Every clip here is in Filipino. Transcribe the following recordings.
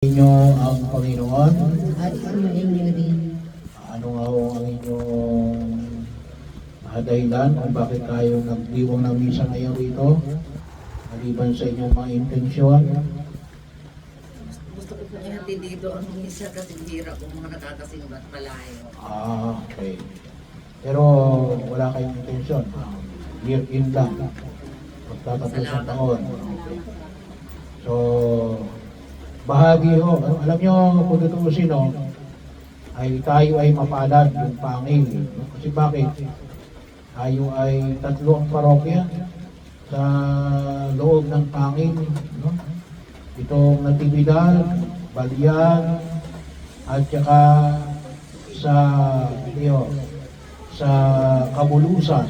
Inyo ang Panginoon. At sumainyo rin. Ano nga ho ang inyong dahilan kung bakit tayo nagdiwang ng misa ngayon rito? Maliban sa inyong mga intensyon. Gusto ko po ihatid dito ang misa kasi hirap kung mga nakakasimbat malayo. Okay. Pero wala kayong intensyon. Year in lang. Magtatapos ang taon. So, bahagi ho. Alam nyo, kung tutuusin ho, ay tayo ay mapalad yung pangil. Kasi bakit? Tayo ay tatlong parokya sa loob ng pangil. No? Itong Natividad, Balian, at saka sa sa Kabulusan.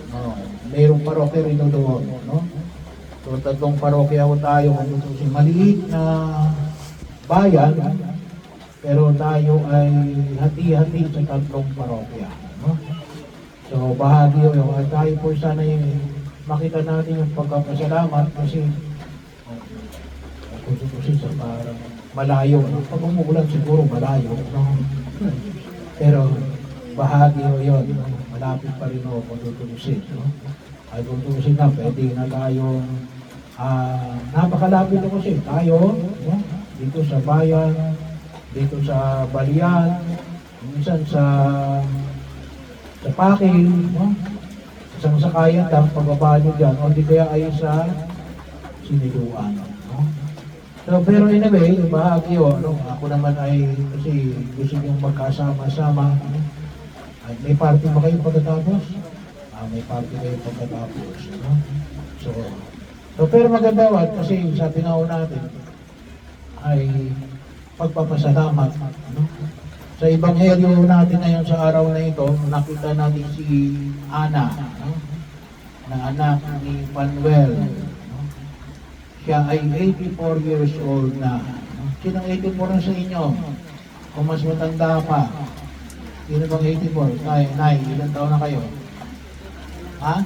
No? Mayroong parokya rin doon. No? So, tatlong parokya ho tayo, maliit na bayan, pero tayo ay hati-hati sa tatlong parokya. No? So, bahagi ho, tayo po sana yung makita natin yung pagkapasalamat kasi kung sa parang malayo. No? Pag umuulan siguro malayo. No? Pero bahagi ho yun. No? Malapit pa rin ho kung tutusin. No? Ay kung tutusin na, pwede na tayong napakalapit ako kasi tayo, no? Dito sa bayan, dito sa Balian, minsan sa Pakil, no? Isang sakayan lang, pagbaba nyo dyan, o di kaya ay sa Siniluan. No? So, pero anyway, bahagi o, no? Ako naman ay, kasi gusto nyo magkasama-sama. No? At may party ba kayo pagkatapos? May party kayo pagkatapos. No? So, pero maganda kasi sabi nga ho natin ay pagpapasalamat. No? Sa Ebanghelyo natin ngayon sa araw na ito, nakita natin si Ana, no? Na anak ni Manuel. No? Siya ay 84 years old na. No? Sinong 84 na sa inyo? Kung mas matanda pa. Sino bang 84? Nay, ilang taon na kayo? Ha?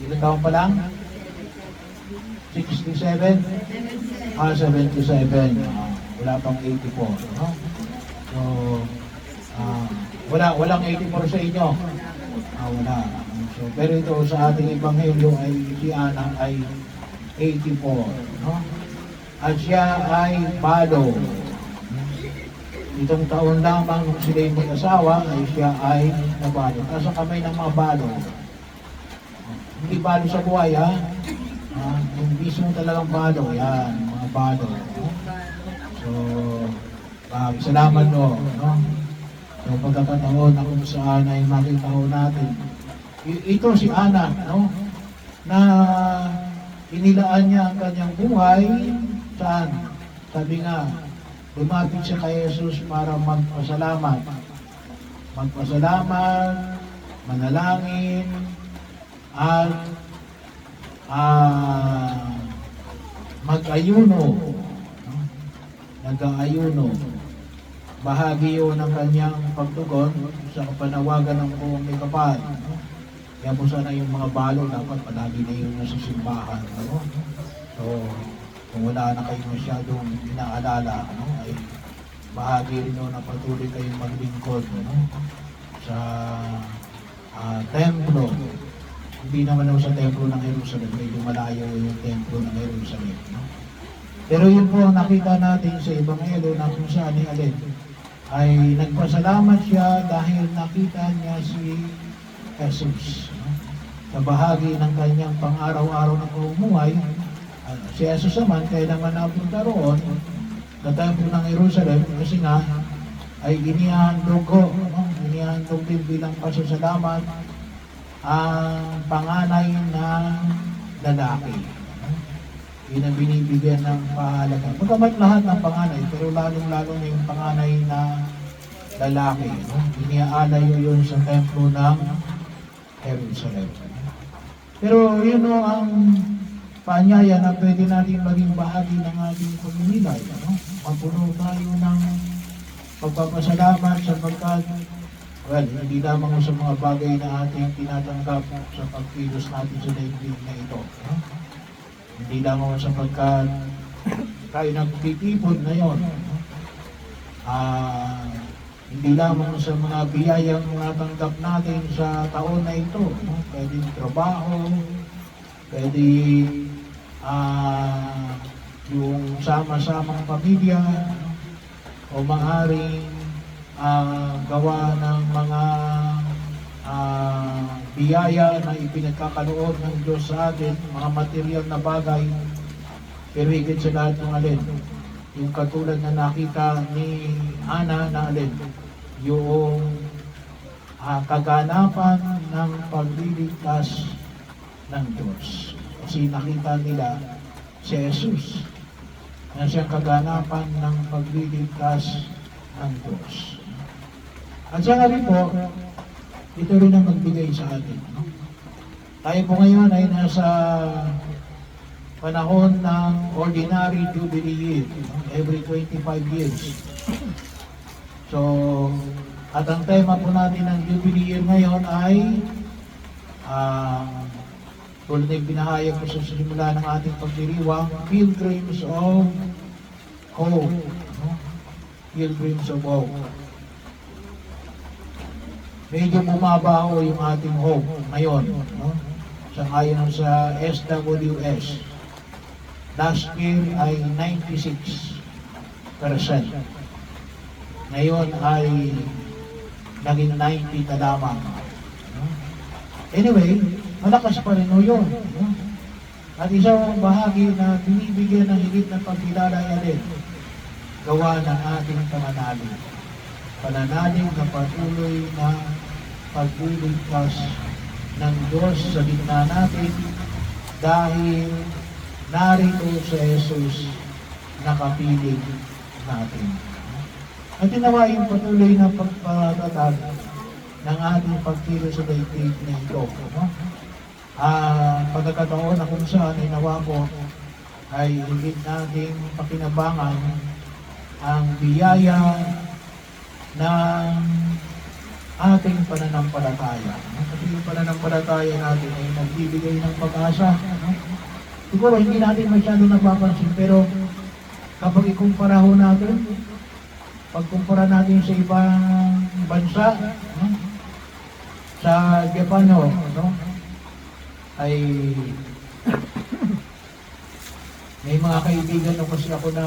Ilang taon pa lang? 67? 77. Wala pang 84. No? So, walang 84 sa inyo. Wala. So, pero ito sa ating Ebanghelyo ay si Ana ay 84. No? At siya ay balo. Itong taon lamang nung sila yung mag-asawa ay siya ay nabalo. Nasa kamay ng mga balo. Hindi balo sa buhay, ha? Yung mismo talagang balo. Yan, mga balo. So, salamat no. So, pagkakataon na kung saan ay makita ho natin. Ito si Ana, no? Na inilaan niya ang kanyang buhay. Saan? Sabi nga, lumapit siya kay Jesus para magpasalamat. Magpasalamat, manalangin, at mag-ayuno. Nag-aayuno. Bahagi yun ng kanyang pagtugon sa kapanawagan ng buong may kapal. Kaya po sana yung mga balo dapat palagi na yun nasa simbahan. No? So, kung wala na kayo masyadong inaalala, no? Ay bahagi rin na patuloy kayong maglingkod, no? Sa templo. Hindi naman ako sa templo ng Jerusalem, medyo malayo yung templo ng Jerusalem. No? Pero yun po nakita natin sa Ebanghelyo na kung saan ni Alin ay nagpasalamat siya dahil nakita niya si Jesus. No? Sa bahagi ng kanyang pang-araw-araw na pamumuhay, si Jesus naman, kailangan napunta roon sa templo ng Jerusalem kasi nga ay inihandog ko, no? Inihandog din bilang pasasalamat ang panganay ng lalaki. No? Yun ang binibigyan ng pahalaga. Pagkamat lahat ng panganay, pero lalong-lalo na yung panganay na lalaki. No? Iniaalay yun sa templo ng Jerusalem. Pero yun o ang paanyaya na pwede natin maging bahagi ng ating pagninilay. No? Mapuno tayo ng pagpapasalamat sapagkat hindi lamang sa mga bagay na ating tinatanggap sa pagkilos natin sa daigdig na ito. No? Hindi lamang sapagkat tayo nagtitipon ngayon. Hindi lamang sa mga biyayang natanggap natin sa taon na ito, no? Pwede trabaho, pwede yung sama-samang pamilya, o maaaring gawa ng mga biyaya na ipinagkakaloob ng Diyos sa atin, mga material na bagay, pero higit sa lahat ng alin, yung katulad na nakita ni Ana na alin, yung kaganapan ng pagliligtas ng Diyos. Kasi nakita nila si Jesus na siyang kaganapan ng pagliligtas ng Diyos. At siya rin po, ito rin ang magbigay sa atin. No? Tayo po ngayon ay nasa panahon ng ordinary jubilee year, no? Every 25 years. So, at ang tema po natin ng jubilee year ngayon ay tulad na binahayag ko sa simula ng ating pagdiriwang, Pilgrims of Hope. No? Pilgrims of Hope. Medyo bumabaho yung ating hope ngayon. No? Ayon sa SWS. Last year ay 96%. Ngayon ay naging 90 na lamang. No? Anyway, malakas pa rin yun. No? At isang bahagi na binibigyan ng higit na pagkilala ay gawa ng ating pananalig. Pananalig na patuloy na pagliligtas ng Diyos sa gitna natin dahil narito sa Jesus nakapiling natin. At tinawa yung patuloy na pagpatatag ng ating pagkilos sa daigdig na ito. No? Pagkakataon na kung saan ay nawa ko ay higit nating pakinabangan ang biyaya ng ating pananampalataya. Kasi yung pananampalataya natin ay nagbibigay ng pag-asa. Siguro hindi natin masyado napapansin, pero kapag ikumpara ho natin, pagkumpara natin sa ibang bansa, sa Japan ay may mga kaibigan na kasi ako na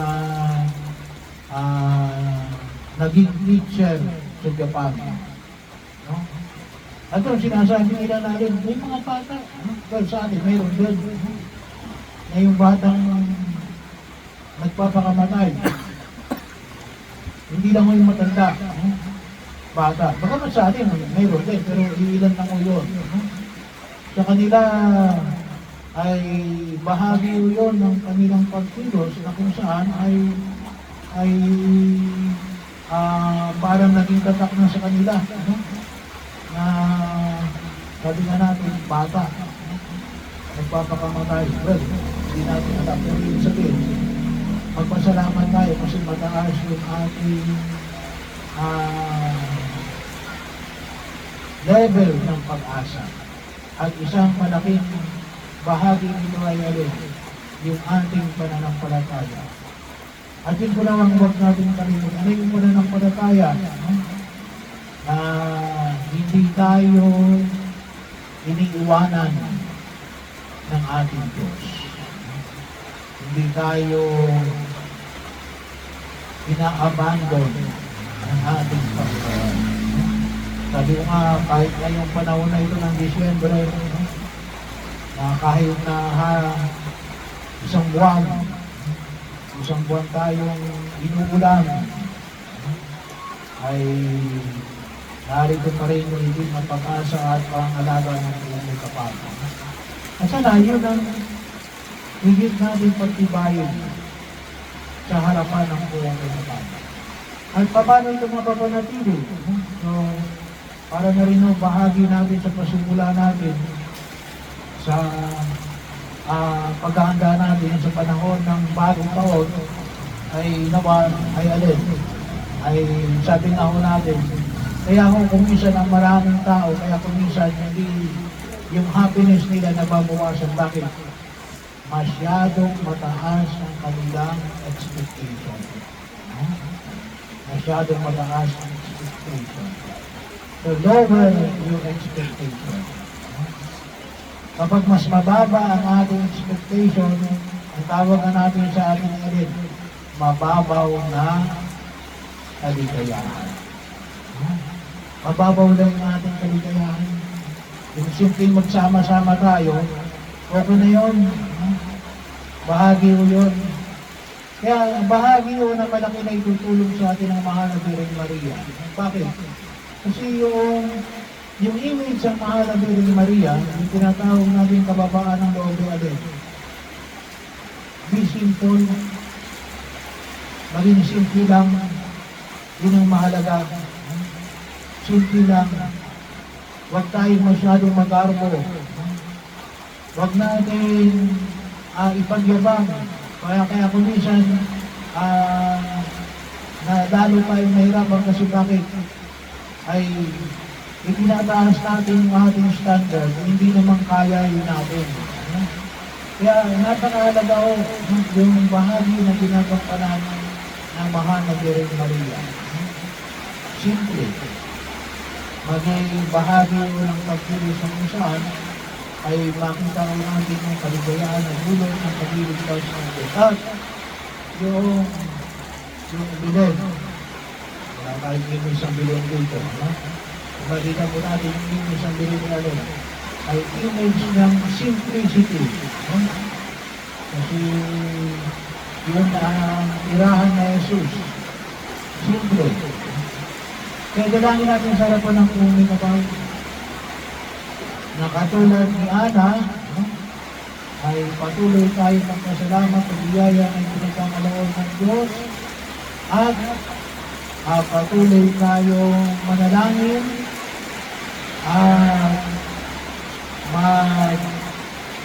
naging teacher sa Japan. No? At yung sinasabi nila natin, may mga bata, well, sa atin, mayroon din, na yung batang nagpapakamatay. Hindi lang yung matanda, bata. Baka sa atin, mayroon din, pero iilan lang ko yun. Sa kanila ay bahagi yun ng kanilang pagkilos na kung saan ay parang naging tatak na sa kanila. Na sabi nga natin, bata, nagpapakamatay. Well, hindi natin alam kung yung sabihin. Magpasalamat tayo kasi mataas yung ating level ng pag-asa. At isang malaking bahagi nito ay yung ating pananampalataya. At yun ko lang huwag natin kalimutan. Ano yung pananampalataya? Na hindi tayo iniiwanan ng ating Diyos. Hindi tayo ina-abandon ng ating Panginoon. Sabi ko nga, kahit ngayong panahon na ito ng Disyembre, na kahit na isang buwan tayong inuulan, ay narito pa rin yung hindi mapag-asa at pangalaga ng iyong kapatid. At sana yun ang higit natin pagtibayin sa harapan ng buong kapatid. At paano ito mapapanatili? So, para na rin ang bahagi natin sa pasimula natin sa paghahanda natin sa panahon ng bagong taon ay nawa, ay sabi nga ho natin, kaya kung kuminsan ang maraming tao, kaya kuminsan hindi yung happiness nila nababawasan. Bakit? masyadong mataas ang kanilang expectation. No? Masyadong mataas ang expectation. So lower your expectation. No? Kapag mas mababa ang ating expectation, ang tawag na natin sa ating alin, mababaw na kaligayahan. No? Mababaw lang ang ating kaligayahan. Yung simpleng magsama-sama tayo, okay na yun. Bahagi mo yun. Kaya bahagi yun na malaki na itutulong sa atin ng mahal na Birhen Maria. Bakit? Kasi yung image ng mahal na Birhen Maria, yung tinatawag natin kababaan ng loob ng alin. Be simple. Maging simple lang. Yun ang mahalaga. Simple lang. Huwag tayong masyadong mag-arbo. Huwag natin ipagyabang. Kaya kung minsan, na lalo tayong nahirapan kasi bakit? Ay itinataas natin yung ating standard, hindi naman kaya yun natin. Kaya napakahalaga yung bahagi na ginagampanan ng mahal na Birhen Maria. Simple. Maging bahagi ng pagkilos ng saan ay makita ko natin ng kaligayahan ng dulot ng pagliligtas ng Diyos. At yung bilin, wala tayong image ang bilin dito. Makita po natin yung image ang bilin natin ay image ng simplicity. Kasi yun ang tirahan na Jesus. Simple. Kaya dalangin natin sa harapan ng uming kapag na katulad ni Ana, ay patuloy tayo magpasalamat sa biyaya ng pinagkakaloob ng Diyos at patuloy tayong manalangin at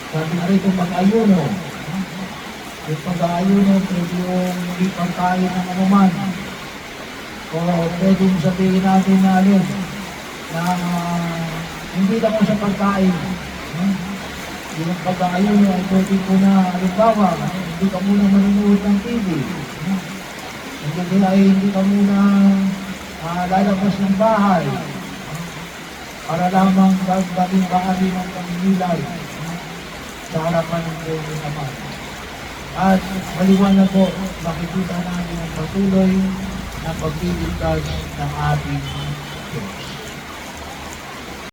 sabi na rito mag-ayuno. Yung pag-ayuno, pwede yung hindi pagkain ng anuman. O pwedeng sabihin natin na alin, na hindi lang sa pagkain. Yung pag-ayuno ay pwede po na, halimbawa, hindi ka muna manunood ng TV. Hindi ka muna lalabas ng bahay para lamang baging bahagi ng pamilay sa harapan ng Diyos naman. At maliwanag po, makikita natin ang patuloy na pagliligtas ng ating